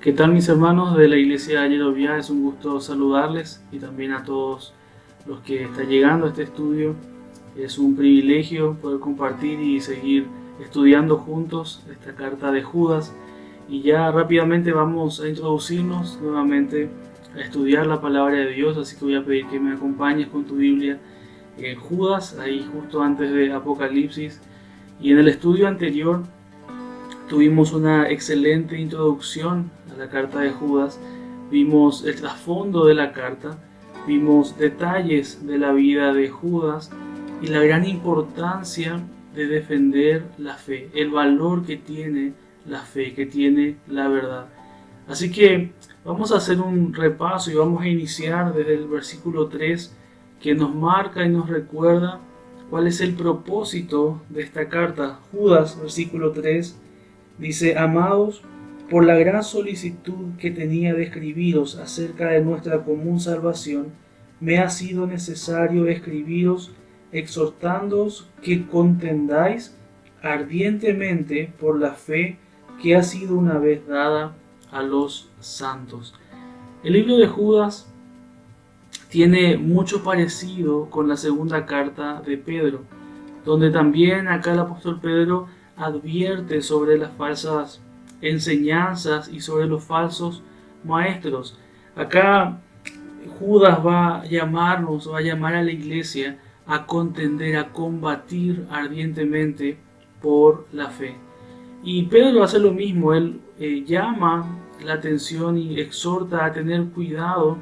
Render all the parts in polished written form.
¿Qué tal, mis hermanos de la iglesia Yerovia? Es un gusto saludarles y también a todos los que están llegando a este estudio. Es un privilegio poder compartir y seguir estudiando juntos esta carta de Judas, y ya rápidamente vamos a introducirnos nuevamente a estudiar la palabra de Dios, así que voy a pedir que me acompañes con tu Biblia en Judas, ahí justo antes de Apocalipsis. Y en el estudio anterior tuvimos una excelente introducción a la carta de Judas, vimos el trasfondo de la carta, vimos detalles de la vida de Judas y la gran importancia de defender la fe, el valor que tiene la fe, que tiene la verdad. Así que vamos a hacer un repaso y vamos a iniciar desde el versículo 3, que nos marca y nos recuerda cuál es el propósito de esta carta. Judas, versículo 3, dice: amados, por la gran solicitud que tenía de escribiros acerca de nuestra común salvación, me ha sido necesario escribiros exhortándoos que contendáis ardientemente por la fe que ha sido una vez dada a los santos. El libro de Judas tiene mucho parecido con la segunda carta de Pedro, donde también acá el apóstol Pedro advierte sobre las falsas enseñanzas y sobre los falsos maestros. Acá Judas va a llamarnos, va a llamar a la iglesia a contender, a combatir ardientemente por la fe. Y Pedro hace lo mismo, él llama la atención y exhorta a tener cuidado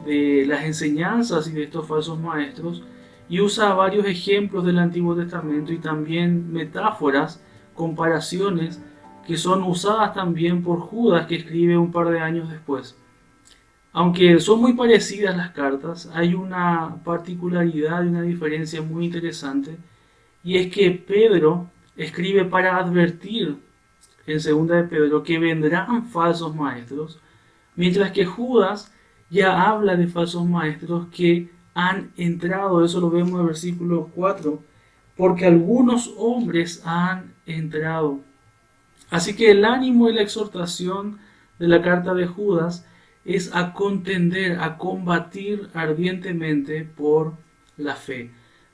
de las enseñanzas y de estos falsos maestros, y usa varios ejemplos del Antiguo Testamento y también metáforas, comparaciones que son usadas también por Judas, que escribe un par de años después. Aunque son muy parecidas las cartas, hay una particularidad y una diferencia muy interesante, y es que Pedro escribe para advertir en segunda de Pedro que vendrán falsos maestros, mientras que Judas ya habla de falsos maestros que han entrado. Eso lo vemos en el versículo 4, porque algunos hombres han entrado. Así que el ánimo y la exhortación de la carta de Judas es a contender, a combatir ardientemente por la fe.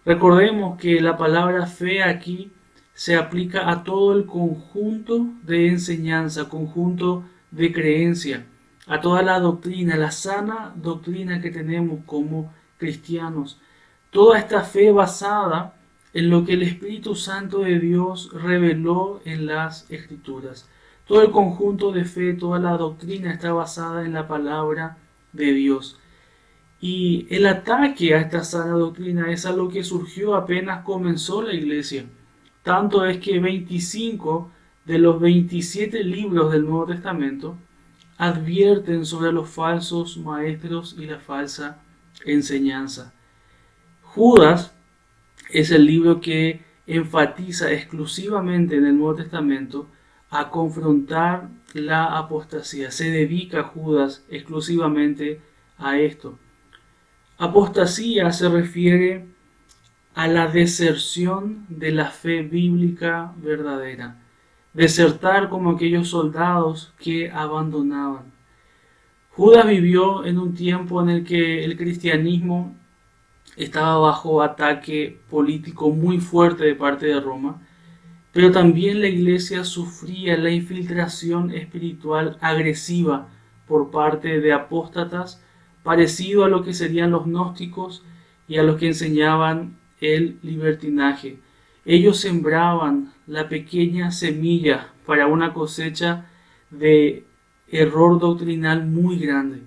Recordemos que la palabra fe aquí se aplica a todo el conjunto de enseñanza, conjunto de creencia, a toda la doctrina, la sana doctrina que tenemos como cristianos. Toda esta fe basada en lo que el Espíritu Santo de Dios reveló en las Escrituras. Todo el conjunto de fe, toda la doctrina está basada en la palabra de Dios. Y el ataque a esta sana doctrina es algo que surgió apenas comenzó la iglesia. Tanto es que 25 de los 27 libros del Nuevo Testamento advierten sobre los falsos maestros y la falsa enseñanza. Judas es el libro que enfatiza exclusivamente en el Nuevo Testamento a confrontar la apostasía. Se dedica Judas exclusivamente a esto. Apostasía se refiere a la deserción de la fe bíblica verdadera. Desertar como aquellos soldados que abandonaban. Judas vivió en un tiempo en el que el cristianismo estaba bajo ataque político muy fuerte de parte de Roma, pero también la iglesia sufría la infiltración espiritual agresiva por parte de apóstatas, parecido a lo que serían los gnósticos y a los que enseñaban el libertinaje. Ellos sembraban la pequeña semilla para una cosecha de error doctrinal muy grande.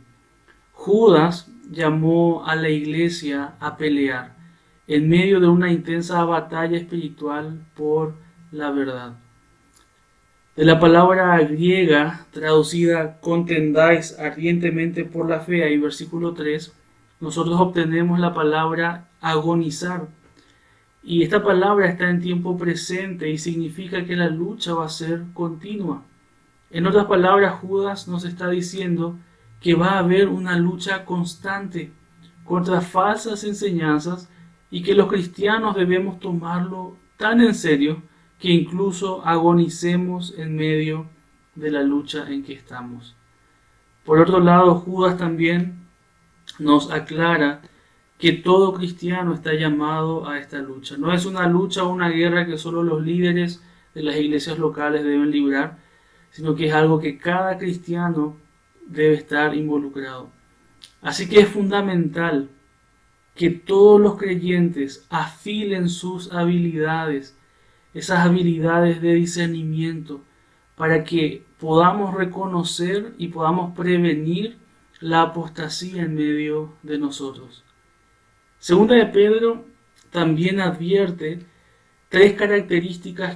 Judas llamó a la iglesia a pelear en medio de una intensa batalla espiritual por la verdad. De la palabra griega traducida contendáis ardientemente por la fe, ahí versículo 3, nosotros obtenemos la palabra agonizar. Y esta palabra está en tiempo presente y significa que la lucha va a ser continua. En otras palabras, Judas nos está diciendo que va a haber una lucha constante contra falsas enseñanzas y que los cristianos debemos tomarlo tan en serio que incluso agonicemos en medio de la lucha en que estamos. Por otro lado, Judas también nos aclara que todo cristiano está llamado a esta lucha. No es una lucha o una guerra que solo los líderes de las iglesias locales deben librar, sino que es algo que cada cristiano debe estar involucrado. Así que es fundamental que todos los creyentes afilen sus habilidades, esas habilidades de discernimiento, para que podamos reconocer y podamos prevenir la apostasía en medio de nosotros. Segunda de Pedro también advierte tres características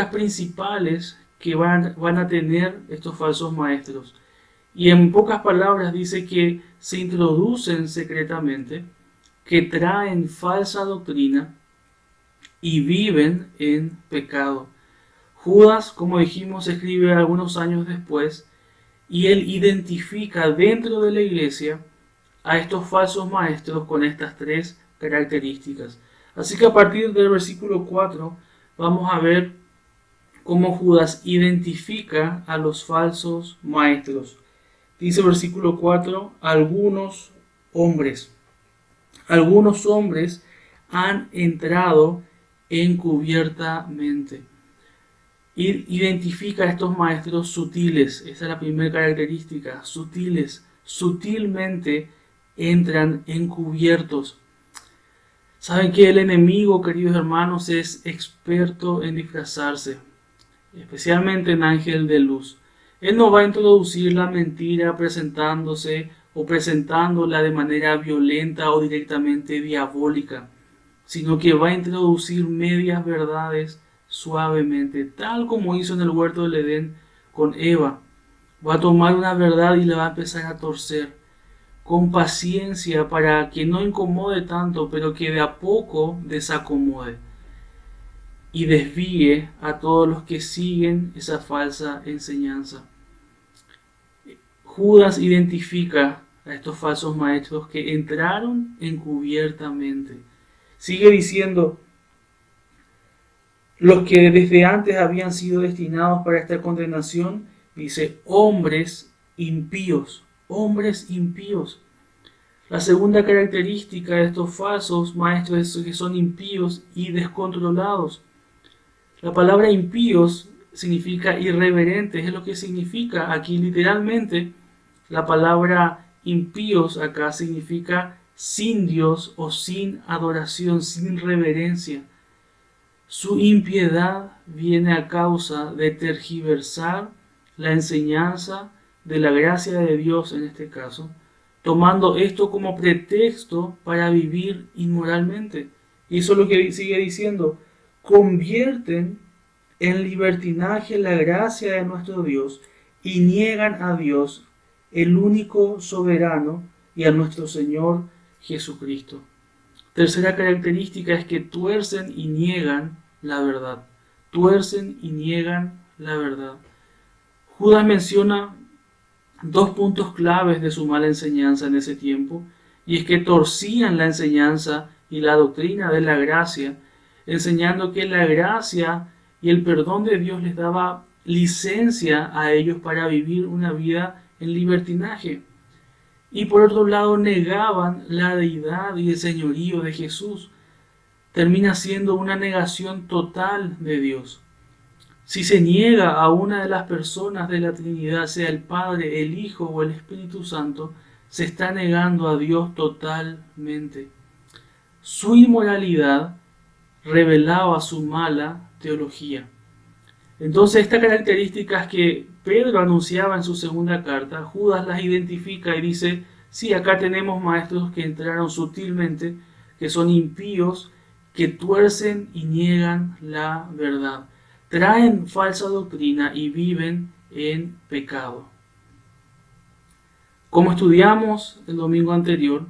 principales que van a tener estos falsos maestros. Y en pocas palabras dice que se introducen secretamente, que traen falsa doctrina y viven en pecado. Judas, como dijimos, escribe algunos años después y él identifica dentro de la iglesia a estos falsos maestros con estas tres características. Así que a partir del versículo 4 vamos a ver cómo Judas identifica a los falsos maestros. Dice versículo 4, algunos hombres han entrado encubiertamente. Identifica a estos maestros sutiles. Esa es la primera característica, sutiles, sutilmente entran encubiertos. Saben que el enemigo, queridos hermanos, es experto en disfrazarse, especialmente en ángel de luz. Él no va a introducir la mentira presentándose o presentándola de manera violenta o directamente diabólica, sino que va a introducir medias verdades suavemente, tal como hizo en el huerto del Edén con Eva. Va a tomar una verdad y la va a empezar a torcer con paciencia para que no incomode tanto, pero que de a poco desacomode y desvíe a todos los que siguen esa falsa enseñanza. Judas identifica a estos falsos maestros que entraron encubiertamente. Sigue diciendo, los que desde antes habían sido destinados para esta condenación, dice, hombres impíos. La segunda característica de estos falsos maestros es que son impíos y descontrolados. La palabra impíos significa irreverentes, es lo que significa aquí literalmente. La palabra impíos acá significa sin Dios o sin adoración, sin reverencia. Su impiedad viene a causa de tergiversar la enseñanza de la gracia de Dios en este caso, tomando esto como pretexto para vivir inmoralmente. Y eso es lo que sigue diciendo, convierten en libertinaje la gracia de nuestro Dios y niegan a Dios, el único soberano, y a nuestro Señor Jesucristo. Tercera característica es que tuercen y niegan la verdad. Tuercen y niegan la verdad. Judas menciona dos puntos claves de su mala enseñanza en ese tiempo, y es que torcían la enseñanza y la doctrina de la gracia, enseñando que la gracia y el perdón de Dios les daba licencia a ellos para vivir una vida en libertinaje. Y por otro lado negaban la deidad y el señorío de Jesús. Termina siendo una negación total de Dios. Si se niega a una de las personas de la Trinidad, sea el Padre, el Hijo o el Espíritu Santo, se está negando a Dios totalmente. Su inmoralidad revelaba su mala teología. Entonces, estas características que Pedro anunciaba en su segunda carta, Judas las identifica y dice, sí, acá tenemos maestros que entraron sutilmente, que son impíos, que tuercen y niegan la verdad. Traen falsa doctrina y viven en pecado. Como estudiamos el domingo anterior,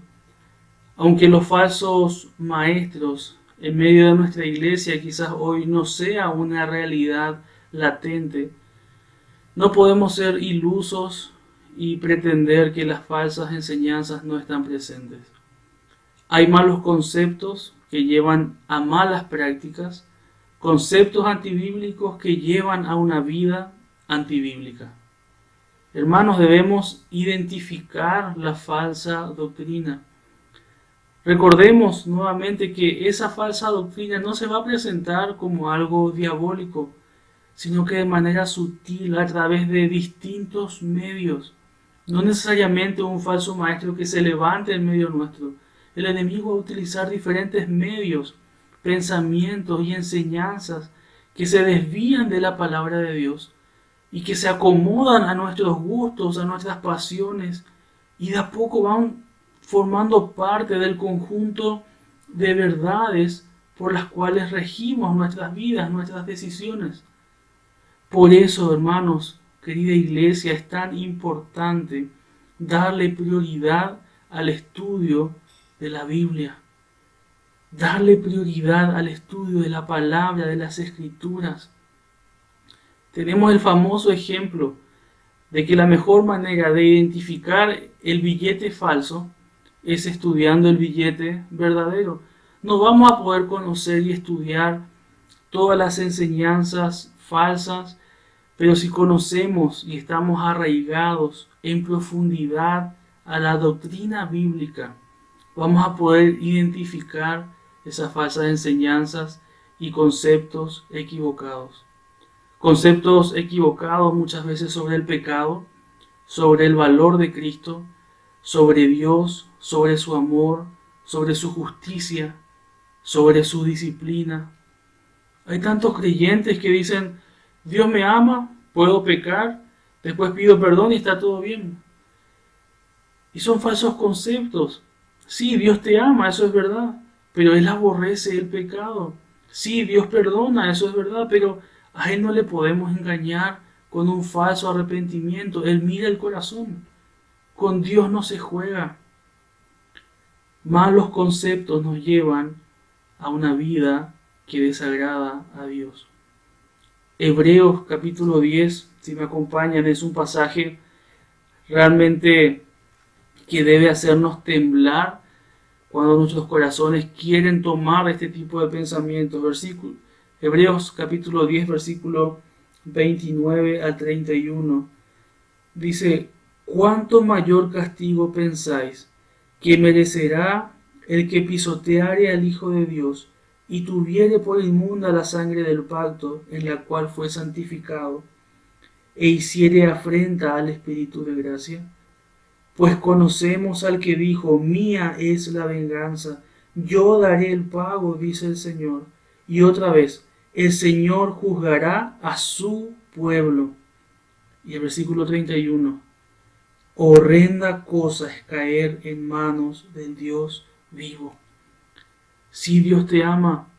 aunque los falsos maestros en medio de nuestra iglesia quizás hoy no sea una realidad latente, no podemos ser ilusos y pretender que las falsas enseñanzas no están presentes. Hay malos conceptos que llevan a malas prácticas, conceptos antibíblicos que llevan a una vida antibíblica. Hermanos, debemos identificar la falsa doctrina. Recordemos nuevamente que esa falsa doctrina no se va a presentar como algo diabólico, sino que de manera sutil, a través de distintos medios. No necesariamente un falso maestro que se levante en medio nuestro. El enemigo va a utilizar diferentes medios, pensamientos y enseñanzas que se desvían de la palabra de Dios y que se acomodan a nuestros gustos, a nuestras pasiones, y de a poco van formando parte del conjunto de verdades por las cuales regimos nuestras vidas, nuestras decisiones. Por eso, hermanos, querida iglesia, es tan importante darle prioridad al estudio de la Biblia, darle prioridad al estudio de la palabra, de las escrituras. Tenemos el famoso ejemplo de que la mejor manera de identificar el billete falso es estudiando el billete verdadero. No vamos a poder conocer y estudiar todas las enseñanzas falsas, pero si conocemos y estamos arraigados en profundidad a la doctrina bíblica, vamos a poder identificar esas falsas enseñanzas y conceptos equivocados. Conceptos equivocados muchas veces sobre el pecado, sobre el valor de Cristo, sobre Dios, sobre su amor, sobre su justicia, sobre su disciplina. Hay tantos creyentes que dicen, Dios me ama, puedo pecar, después pido perdón y está todo bien. Y son falsos conceptos. Sí, Dios te ama, eso es verdad, pero Él aborrece el pecado. Sí, Dios perdona, eso es verdad, pero a Él no le podemos engañar con un falso arrepentimiento. Él mira el corazón. Con Dios no se juega. Malos conceptos nos llevan a una vida que desagrada a Dios. Hebreos capítulo 10, si me acompañan, es un pasaje realmente que debe hacernos temblar cuando nuestros corazones quieren tomar este tipo de pensamientos. Hebreos capítulo 10, versículo 29 al 31. Dice, ¿cuánto mayor castigo pensáis que merecerá el que pisoteare al Hijo de Dios y tuviere por inmunda la sangre del pacto en la cual fue santificado, e hiciere afrenta al Espíritu de gracia? Pues conocemos al que dijo, mía es la venganza, yo daré el pago, dice el Señor. Y otra vez, el Señor juzgará a su pueblo. Y el versículo 31, horrenda cosa es caer en manos del Dios vivo. Sí, Dios te ama,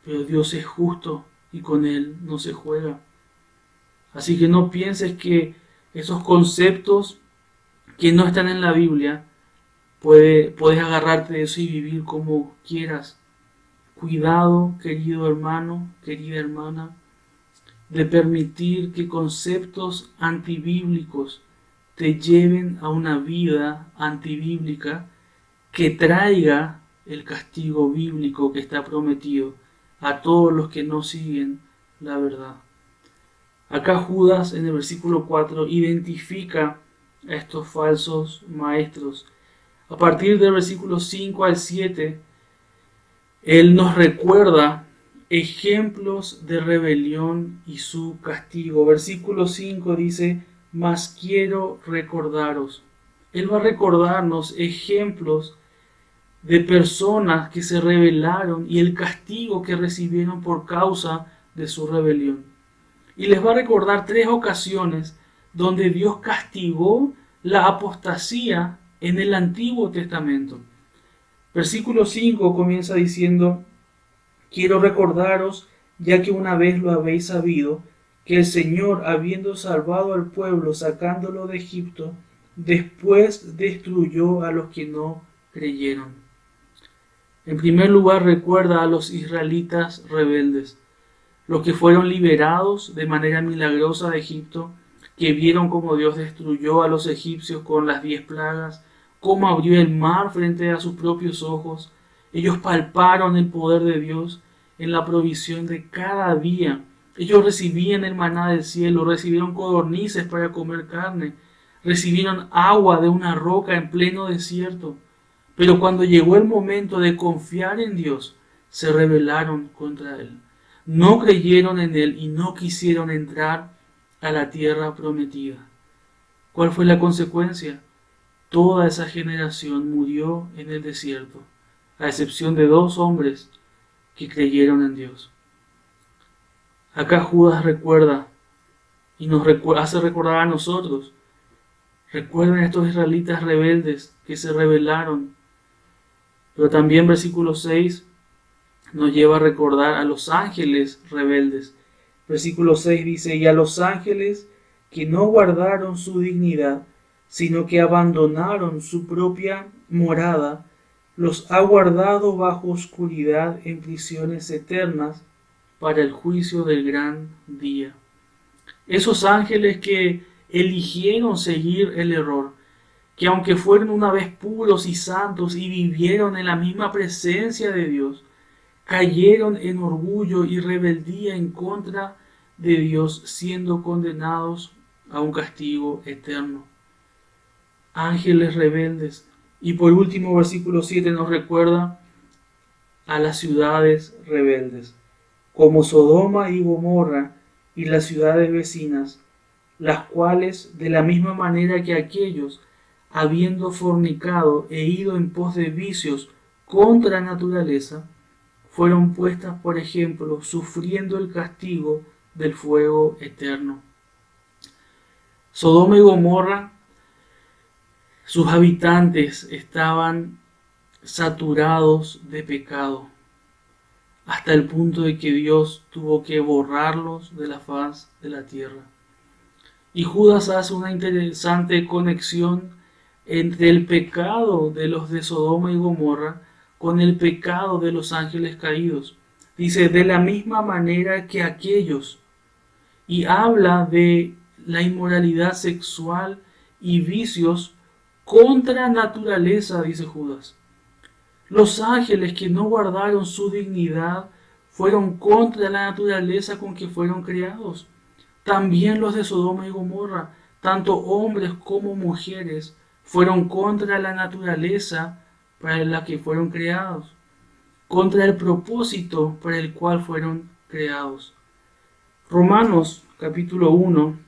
pero Dios es justo y con Él no se juega. Así que no pienses que esos conceptos que no están en la Biblia, puedes agarrarte de eso y vivir como quieras. Cuidado, querido hermano, querida hermana, de permitir que conceptos antibíblicos te lleven a una vida antibíblica que traiga el castigo bíblico que está prometido a todos los que no siguen la verdad. Acá Judas en el versículo 4 identifica a estos falsos maestros. A partir del versículo 5 al 7, él nos recuerda ejemplos de rebelión y su castigo. Versículo 5 dice, mas quiero recordaros. Él va a recordarnos ejemplos de personas que se rebelaron y el castigo que recibieron por causa de su rebelión. Y les va a recordar 3 ocasiones donde Dios castigó la apostasía en el Antiguo Testamento. Versículo 5 comienza diciendo, quiero recordaros, ya que una vez lo habéis sabido, que el Señor, habiendo salvado al pueblo, sacándolo de Egipto, después destruyó a los que no creyeron. En primer lugar, recuerda a los israelitas rebeldes, los que fueron liberados de manera milagrosa de Egipto, que vieron cómo Dios destruyó a los egipcios con las 10 plagas, cómo abrió el mar frente a sus propios ojos. Ellos palparon el poder de Dios en la provisión de cada día. Ellos recibían el maná del cielo, recibieron codornices para comer carne. recibieron agua de una roca en pleno desierto, pero cuando llegó el momento de confiar en Dios, se rebelaron contra Él. No creyeron en Él y no quisieron entrar a la tierra prometida. ¿Cuál fue la consecuencia? Toda esa generación murió en el desierto, a excepción de 2 hombres que creyeron en Dios. Acá Judas recuerda y nos hace recordar a nosotros. Recuerden a estos israelitas rebeldes que se rebelaron. Pero también versículo 6 nos lleva a recordar a los ángeles rebeldes. Versículo 6 dice, y a los ángeles que no guardaron su dignidad, sino que abandonaron su propia morada, los ha guardado bajo oscuridad en prisiones eternas para el juicio del gran día. Esos ángeles que eligieron seguir el error, que aunque fueron una vez puros y santos y vivieron en la misma presencia de Dios, cayeron en orgullo y rebeldía en contra de Dios, siendo condenados a un castigo eterno. Ángeles rebeldes. Y por último, versículo 7 nos recuerda a las ciudades rebeldes, como Sodoma y Gomorra y las ciudades vecinas, las cuales, de la misma manera que aquellos, habiendo fornicado e ido en pos de vicios contra naturaleza, fueron puestas por ejemplo, sufriendo el castigo del fuego eterno. Sodoma y Gomorra, sus habitantes estaban saturados de pecado, hasta el punto de que Dios tuvo que borrarlos de la faz de la tierra. Y Judas hace una interesante conexión entre el pecado de los de Sodoma y Gomorra con el pecado de los ángeles caídos. Dice, de la misma manera que aquellos, y habla de la inmoralidad sexual y vicios contra naturaleza, dice Judas. Los ángeles que no guardaron su dignidad fueron contra la naturaleza con que fueron creados. También los de Sodoma y Gomorra, tanto hombres como mujeres, fueron contra la naturaleza para la que fueron creados, contra el propósito para el cual fueron creados. Romanos capítulo 1,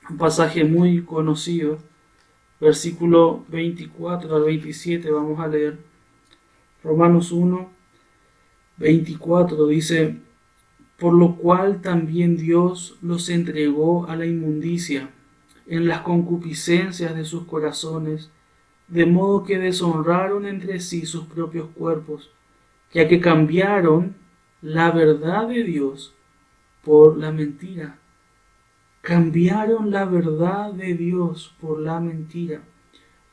un pasaje muy conocido, versículo 24 al 27, vamos a leer. Romanos 1, 24 dice, por lo cual también Dios los entregó a la inmundicia en las concupiscencias de sus corazones, de modo que deshonraron entre sí sus propios cuerpos, ya que cambiaron la verdad de Dios por la mentira. Cambiaron la verdad de Dios por la mentira,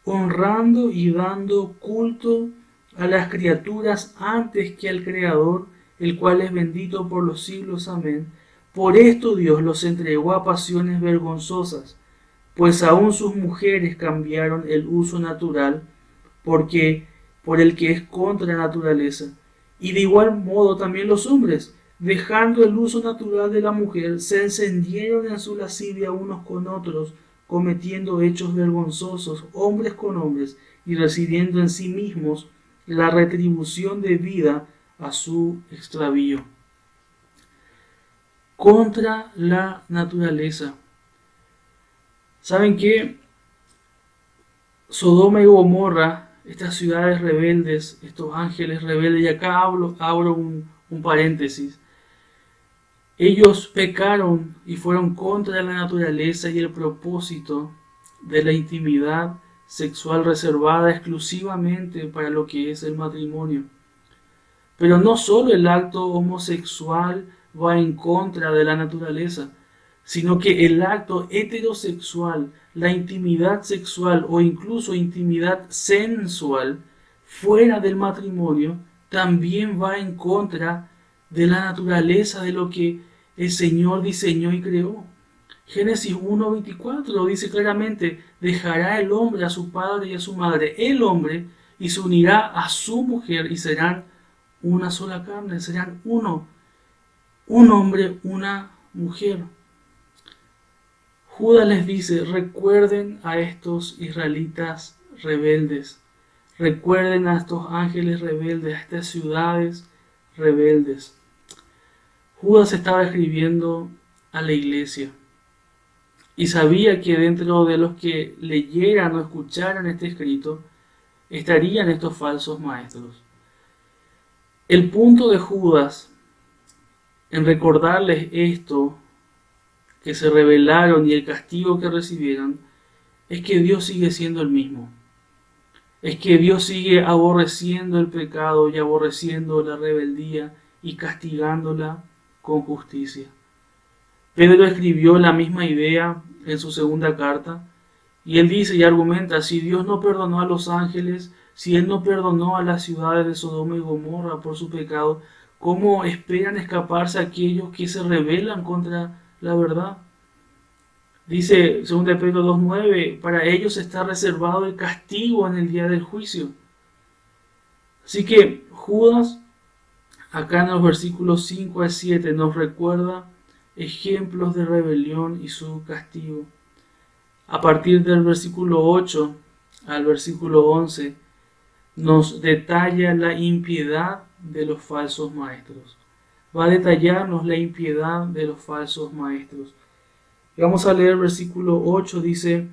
honrando y dando culto a las criaturas antes que al Creador, el cual es bendito por los siglos. Amén. Por esto Dios los entregó a pasiones vergonzosas, pues aún sus mujeres cambiaron el uso natural por el que es contra naturaleza. Y de igual modo también los hombres, dejando el uso natural de la mujer, se encendieron en su lascivia unos con otros, cometiendo hechos vergonzosos, hombres con hombres, y recibiendo en sí mismos la retribución debida a su extravío. Contra la naturaleza. ¿Saben qué? Sodoma y Gomorra, estas ciudades rebeldes, estos ángeles rebeldes, y acá abro un paréntesis. Ellos pecaron y fueron contra la naturaleza y el propósito de la intimidad sexual reservada exclusivamente para lo que es el matrimonio. Pero no solo el acto homosexual va en contra de la naturaleza, sino que el acto heterosexual, la intimidad sexual o incluso intimidad sensual fuera del matrimonio, también va en contra de la naturaleza de lo que el Señor diseñó y creó. Génesis 1:24 dice claramente, dejará el hombre a su padre y a su madre, el hombre, y se unirá a su mujer y serán una sola carne, serán uno, un hombre, una mujer. Judas les dice, recuerden a estos israelitas rebeldes, recuerden a estos ángeles rebeldes, a estas ciudades rebeldes. Judas estaba escribiendo a la iglesia y sabía que dentro de los que leyeran o escucharan este escrito estarían estos falsos maestros. El punto de Judas en recordarles esto, que se rebelaron y el castigo que recibieron, es que Dios sigue siendo el mismo. Es que Dios sigue aborreciendo el pecado y aborreciendo la rebeldía y castigándola con justicia. Pedro escribió la misma idea en su segunda carta y él dice y argumenta, si Dios no perdonó a los ángeles, si Él no perdonó a las ciudades de Sodoma y Gomorra por su pecado, ¿cómo esperan escaparse aquellos que se rebelan contra la verdad? Dice 2 Pedro 2:9, para ellos está reservado el castigo en el día del juicio. Así que Judas, acá en los versículos 5 al 7, nos recuerda ejemplos de rebelión y su castigo. A partir del versículo 8 al versículo 11, nos detalla la impiedad de los falsos maestros. Va a detallarnos la impiedad de los falsos maestros. Y vamos a leer el versículo 8, dice,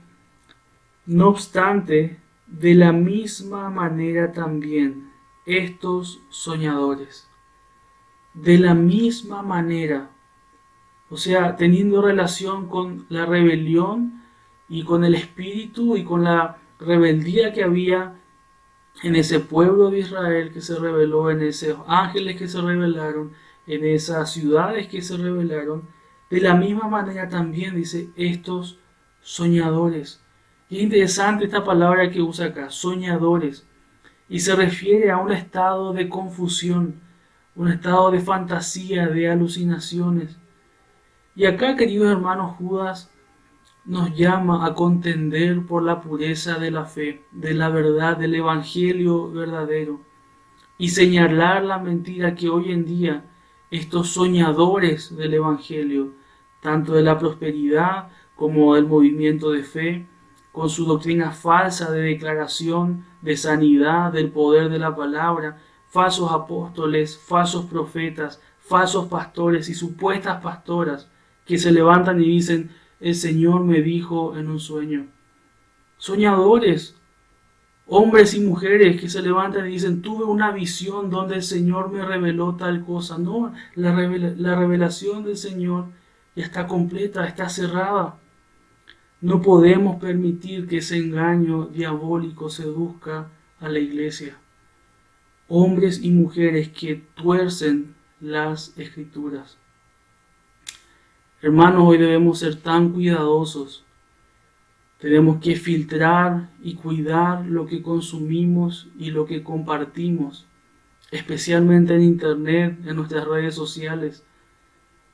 no obstante, de la misma manera también estos soñadores, de la misma manera, o sea, teniendo relación con la rebelión y con el espíritu y con la rebeldía que había en ese pueblo de Israel que se rebeló, en esos ángeles que se rebelaron, en esas ciudades que se rebelaron, de la misma manera también dice estos soñadores. Y es interesante esta palabra que usa acá, soñadores, y se refiere a un estado de confusión, un estado de fantasía, de alucinaciones. Y acá, queridos hermanos, Judas nos llama a contender por la pureza de la fe, de la verdad, del evangelio verdadero, y señalar la mentira que hoy en día estos soñadores del evangelio, tanto de la prosperidad como del movimiento de fe, con su doctrina falsa de declaración, de sanidad, del poder de la palabra, falsos apóstoles, falsos profetas, falsos pastores y supuestas pastoras que se levantan y dicen, el Señor me dijo en un sueño. Soñadores, hombres y mujeres que se levantan y dicen, tuve una visión donde el Señor me reveló tal cosa. No, la revelación del Señor ya está completa, está cerrada. No podemos permitir que ese engaño diabólico seduzca a la iglesia. Hombres y mujeres que tuercen las Escrituras. Hermanos, hoy debemos ser tan cuidadosos. Tenemos que filtrar y cuidar lo que consumimos y lo que compartimos, especialmente en Internet, en nuestras redes sociales.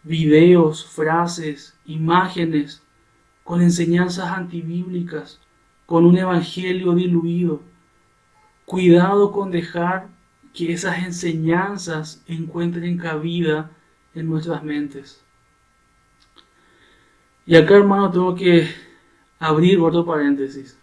Videos, frases, imágenes con enseñanzas antibíblicas, con un evangelio diluido. Cuidado con dejar que esas enseñanzas encuentren cabida en nuestras mentes. Y acá, hermano, tengo que abrir otro paréntesis.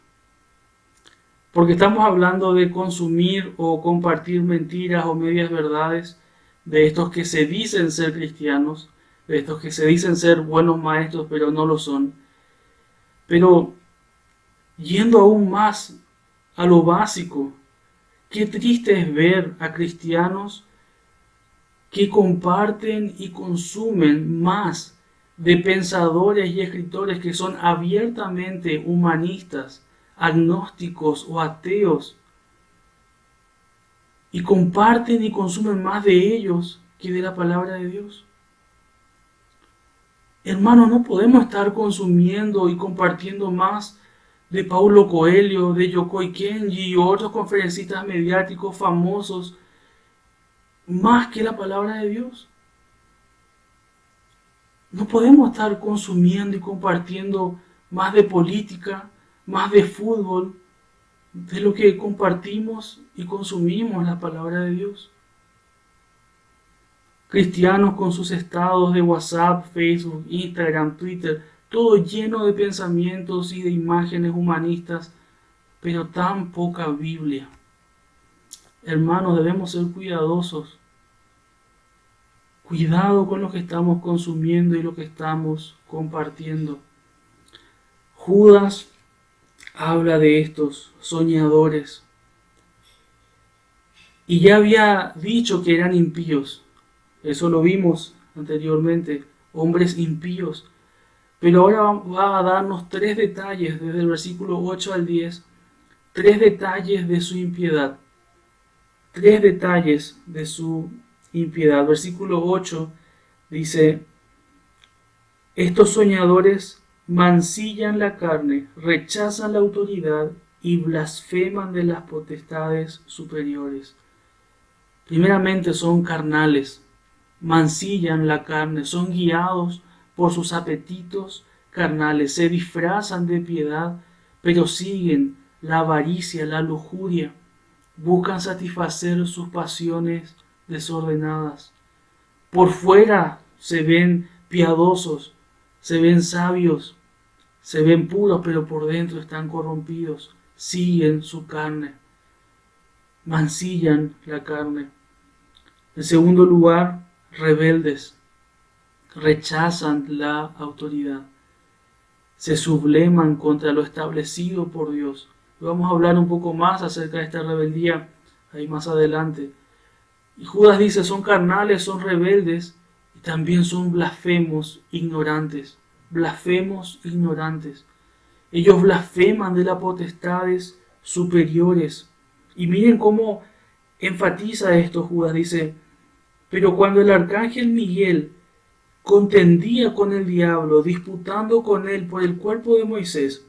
Porque estamos hablando de consumir o compartir mentiras o medias verdades de estos que se dicen ser cristianos, de estos que se dicen ser buenos maestros, pero no lo son. Pero yendo aún más a lo básico, qué triste es ver a cristianos que comparten y consumen más de pensadores y escritores que son abiertamente humanistas, agnósticos o ateos, y comparten y consumen más de ellos que de la palabra de Dios. Hermanos, no podemos estar consumiendo y compartiendo más de Paulo Coelho, de Yokoi Kenji y otros conferencistas mediáticos famosos, más que la palabra de Dios. No podemos estar consumiendo y compartiendo más de política, más de fútbol, de lo que compartimos y consumimos la palabra de Dios. Cristianos con sus estados de WhatsApp, Facebook, Instagram, Twitter, todo lleno de pensamientos y de imágenes humanistas, pero tan poca Biblia. Hermanos, debemos ser cuidadosos. Cuidado con lo que estamos consumiendo y lo que estamos compartiendo. Judas habla de estos soñadores y ya había dicho que eran impíos. Eso lo vimos anteriormente, hombres impíos. Pero ahora va a darnos 3 detalles, desde el versículo 8 al 10, 3 detalles de su impiedad. 3 detalles de su impiedad. Versículo 8 dice: estos soñadores mancillan la carne, rechazan la autoridad y blasfeman de las potestades superiores. Primeramente son carnales, mancillan la carne, son guiados por sus apetitos carnales, se disfrazan de piedad, pero siguen la avaricia, la lujuria, buscan satisfacer sus pasiones desordenadas. Por fuera se ven piadosos, se ven sabios, se ven puros, pero por dentro están corrompidos, siguen su carne, mancillan la carne. En segundo lugar, rebeldes, rechazan la autoridad, se subleman contra lo establecido por Dios. Vamos a hablar un poco más acerca de esta rebeldía ahí más adelante. Y Judas dice, son carnales, son rebeldes y también son blasfemos, ignorantes. Blasfemos, ignorantes. Ellos blasfeman de las potestades superiores. Y miren cómo enfatiza esto Judas. Dice, pero cuando el arcángel Miguel contendía con el diablo, disputando con él por el cuerpo de Moisés,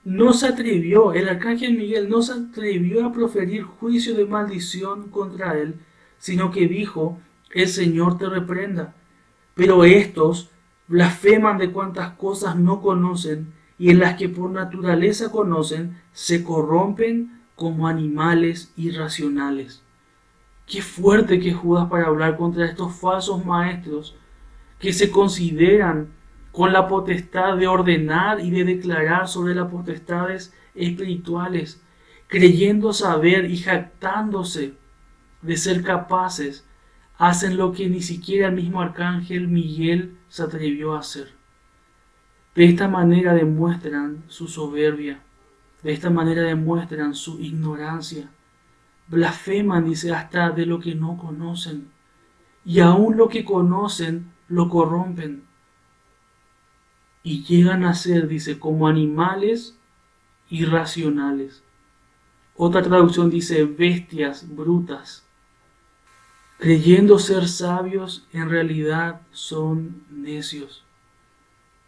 el arcángel Miguel no se atrevió a proferir juicio de maldición contra él, sino que dijo, el Señor te reprenda. Pero estos blasfeman de cuantas cosas no conocen, y en las que por naturaleza conocen, se corrompen como animales irracionales. Qué fuerte que Judas para hablar contra estos falsos maestros que se consideran con la potestad de ordenar y de declarar sobre las potestades espirituales, creyendo saber y jactándose de ser capaces, hacen lo que ni siquiera el mismo arcángel Miguel se atrevió a hacer. De esta manera demuestran su soberbia, de esta manera demuestran su ignorancia. Blasfeman, dice, hasta de lo que no conocen, y aún lo que conocen lo corrompen. Y llegan a ser, dice, como animales irracionales. Otra traducción dice bestias brutas. Creyendo ser sabios, en realidad son necios.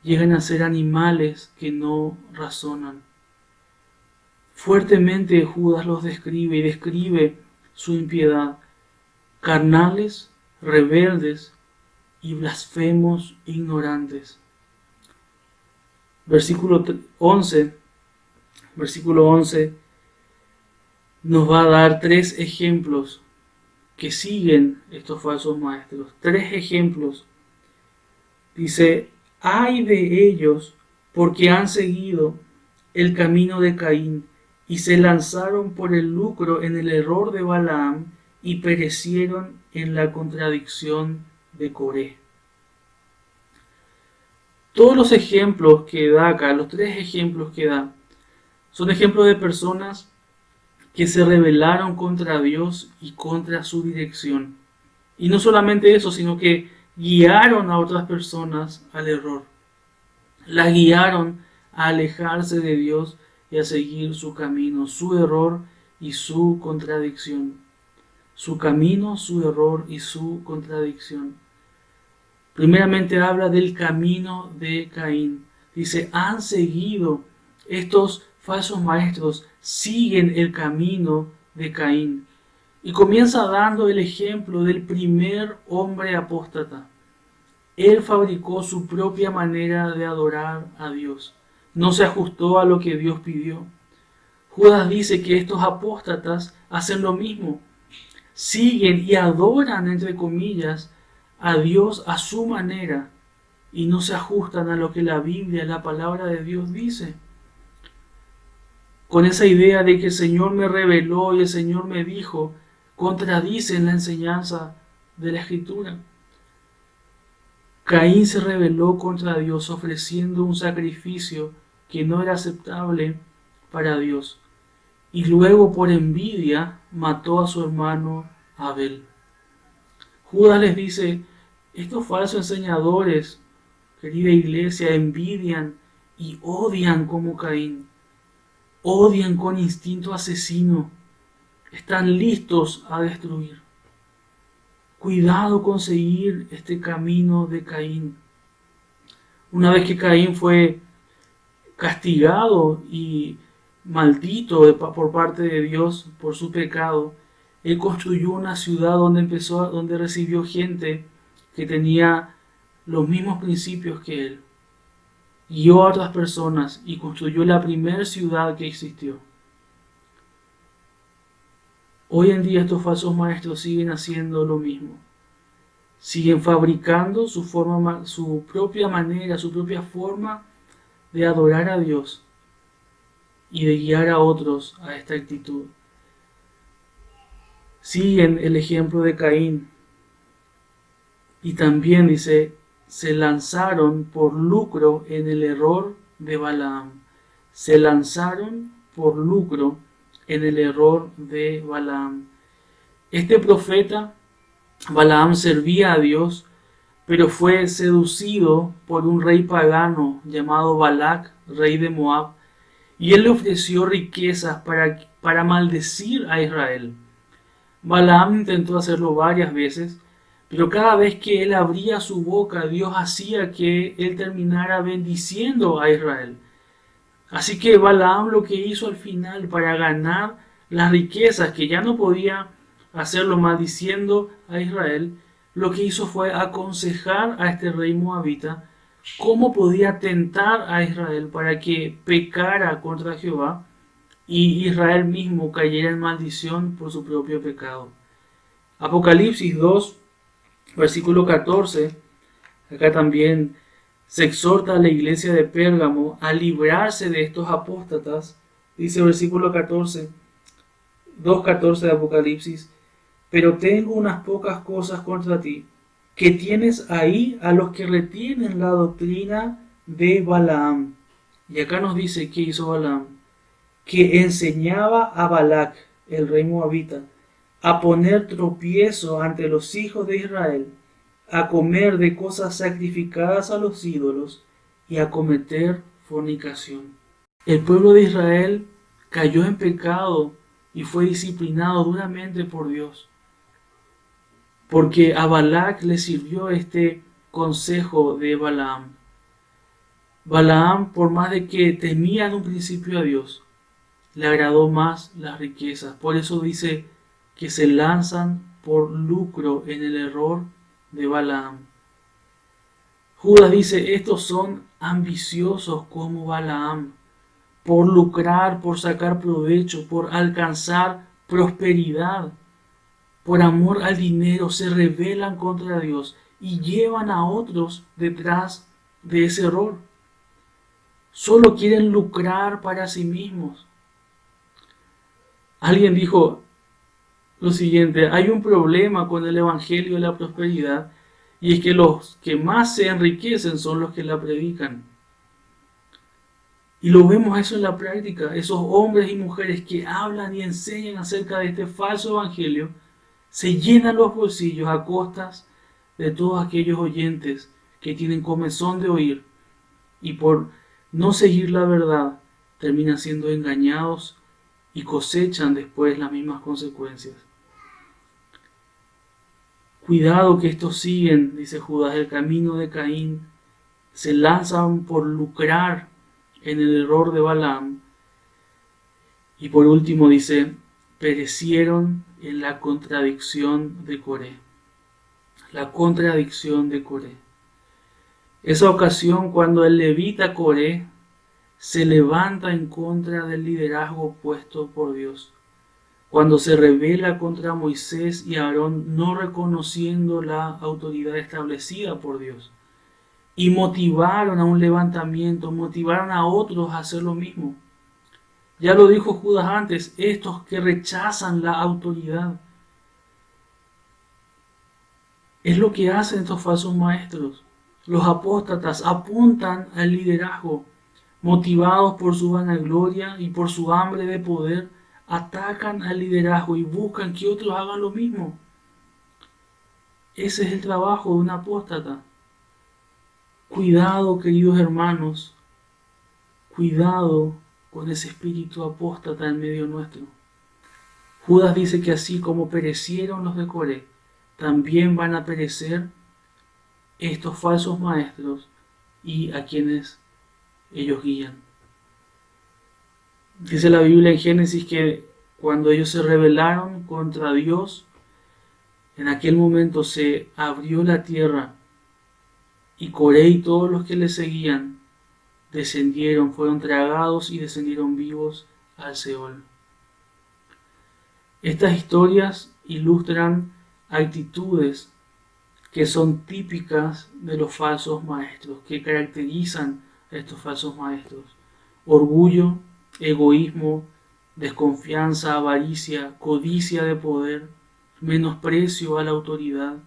Llegan a ser animales que no razonan. Fuertemente Judas los describe y describe su impiedad. Carnales, rebeldes y blasfemos ignorantes. Versículo 11 nos va a dar 3 ejemplos que siguen estos falsos maestros. 3 ejemplos. Dice, ay de ellos porque han seguido el camino de Caín y se lanzaron por el lucro en el error de Balaam y perecieron en la contradicción de Coré. Todos los ejemplos que da acá, los 3 ejemplos que da, son ejemplos de personas que se rebelaron contra Dios y contra su dirección. Y no solamente eso, sino que guiaron a otras personas al error. Las guiaron a alejarse de Dios y a seguir su camino, su error y su contradicción. Su camino, su error y su contradicción. Primeramente habla del camino de Caín. Dice, han seguido, estos falsos maestros siguen el camino de Caín. Y comienza dando el ejemplo del primer hombre apóstata. Él fabricó su propia manera de adorar a Dios. No se ajustó a lo que Dios pidió. Judas dice que estos apóstatas hacen lo mismo. Siguen y adoran, entre comillas, a Dios a su manera y no se ajustan a lo que la Biblia, la palabra de Dios dice. Con esa idea de que el Señor me reveló y el Señor me dijo, contradicen la enseñanza de la Escritura. Caín se rebeló contra Dios ofreciendo un sacrificio que no era aceptable para Dios. Y luego por envidia mató a su hermano Abel. Judas les dice, estos falsos enseñadores, querida iglesia, envidian y odian como Caín. Odian con instinto asesino. Están listos a destruir. Cuidado con seguir este camino de Caín. Una vez que Caín fue castigado y maldito por parte de Dios por su pecado, él construyó una ciudad donde recibió gente que tenía los mismos principios que él. Guió a otras personas y construyó la primera ciudad que existió. Hoy en día estos falsos maestros siguen haciendo lo mismo. Siguen fabricando su propia manera, su propia forma de adorar a Dios y de guiar a otros a esta actitud. Siguen el ejemplo de Caín. Y también dice, se lanzaron por lucro en el error de Balaam. Se lanzaron por lucro en el error de Balaam. Este profeta, Balaam, servía a Dios, pero fue seducido por un rey pagano llamado Balac, rey de Moab, y él le ofreció riquezas para maldecir a Israel. Balaam intentó hacerlo varias veces, pero cada vez que él abría su boca, Dios hacía que él terminara bendiciendo a Israel. Así que Balaam lo que hizo al final para ganar las riquezas, que ya no podía hacerlo maldiciendo a Israel, lo que hizo fue aconsejar a este rey moabita cómo podía tentar a Israel para que pecara contra Jehová y Israel mismo cayera en maldición por su propio pecado. Apocalipsis 2, versículo 14, acá también se exhorta a la iglesia de Pérgamo a librarse de estos apóstatas. Dice el versículo 14, 2:14 de Apocalipsis, pero tengo unas pocas cosas contra ti, que tienes ahí a los que retienen la doctrina de Balaam. Y acá nos dice qué hizo Balaam, que enseñaba a Balac, el rey moabita, a poner tropiezo ante los hijos de Israel, a comer de cosas sacrificadas a los ídolos y a cometer fornicación. El pueblo de Israel cayó en pecado y fue disciplinado duramente por Dios, porque a Balac le sirvió este consejo de Balaam. Balaam, por más de que temía en un principio a Dios, le agradó más las riquezas. Por eso dice que se lanzan por lucro en el error de Balaam. Judas dice, estos son ambiciosos como Balaam, por lucrar, por sacar provecho, por alcanzar prosperidad, por amor al dinero, se rebelan contra Dios y llevan a otros detrás de ese error. Solo quieren lucrar para sí mismos. Alguien dijo lo siguiente, hay un problema con el evangelio de la prosperidad y es que los que más se enriquecen son los que la predican. Y lo vemos eso en la práctica, esos hombres y mujeres que hablan y enseñan acerca de este falso evangelio, se llenan los bolsillos a costas de todos aquellos oyentes que tienen comezón de oír y por no seguir la verdad terminan siendo engañados y cosechan después las mismas consecuencias. Cuidado que estos siguen, dice Judas, el camino de Caín, se lanzan por lucrar en el error de Balaam. Y por último dice, perecieron en la contradicción de Coré. La contradicción de Coré. Esa ocasión cuando el levita Coré se levanta en contra del liderazgo puesto por Dios. Cuando se rebela contra Moisés y Aarón no reconociendo la autoridad establecida por Dios. y motivaron a un levantamiento, motivaron a otros a hacer lo mismo. Ya lo dijo Judas antes, estos que rechazan la autoridad. Es lo que hacen estos falsos maestros. Los apóstatas apuntan al liderazgo, motivados por su vanagloria y por su hambre de poder, atacan al liderazgo y buscan que otros hagan lo mismo. Ese es el trabajo de un apóstata. Cuidado, queridos hermanos, cuidado con ese espíritu apóstata en medio nuestro. Judas dice que así como perecieron los de Coré, también van a perecer estos falsos maestros y a quienes ellos guían. Dice la Biblia en Génesis que cuando ellos se rebelaron contra Dios, en aquel momento se abrió la tierra y Coré y todos los que le seguían descendieron, fueron tragados y descendieron vivos al Seol. Estas historias ilustran actitudes que son típicas de los falsos maestros, que caracterizan a estos falsos maestros. Orgullo, egoísmo, desconfianza, avaricia, codicia de poder, menosprecio a la autoridad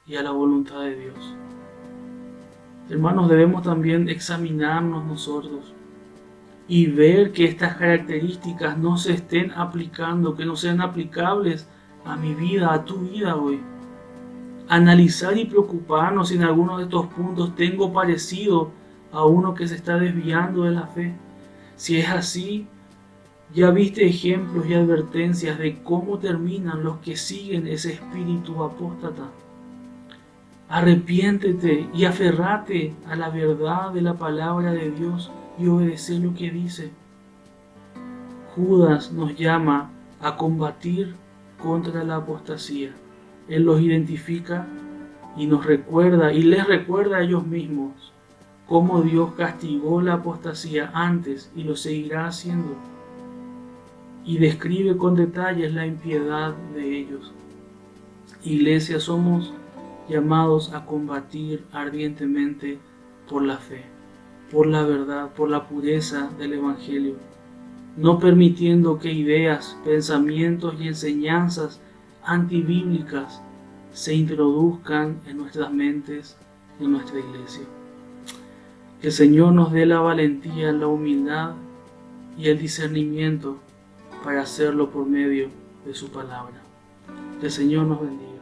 y a la voluntad de Dios. Hermanos, debemos también examinarnos nosotros y ver que estas características no se estén aplicando, que no sean aplicables a mi vida, a tu vida hoy. Analizar y preocuparnos si en alguno de estos puntos tengo parecido a uno que se está desviando de la fe. Si es así, ya viste ejemplos y advertencias de cómo terminan los que siguen ese espíritu apóstata. Arrepiéntete y aferrate a la verdad de la palabra de Dios y obedece lo que dice. Judas nos llama a combatir contra la apostasía. Él los identifica y nos recuerda y les recuerda a ellos mismos cómo Dios castigó la apostasía antes y lo seguirá haciendo. Y describe con detalles la impiedad de ellos. Iglesia, somos llamados a combatir ardientemente por la fe, por la verdad, por la pureza del Evangelio, no permitiendo que ideas, pensamientos y enseñanzas antibíblicas se introduzcan en nuestras mentes y en nuestra iglesia. Que el Señor nos dé la valentía, la humildad y el discernimiento para hacerlo por medio de su palabra. Que el Señor nos bendiga.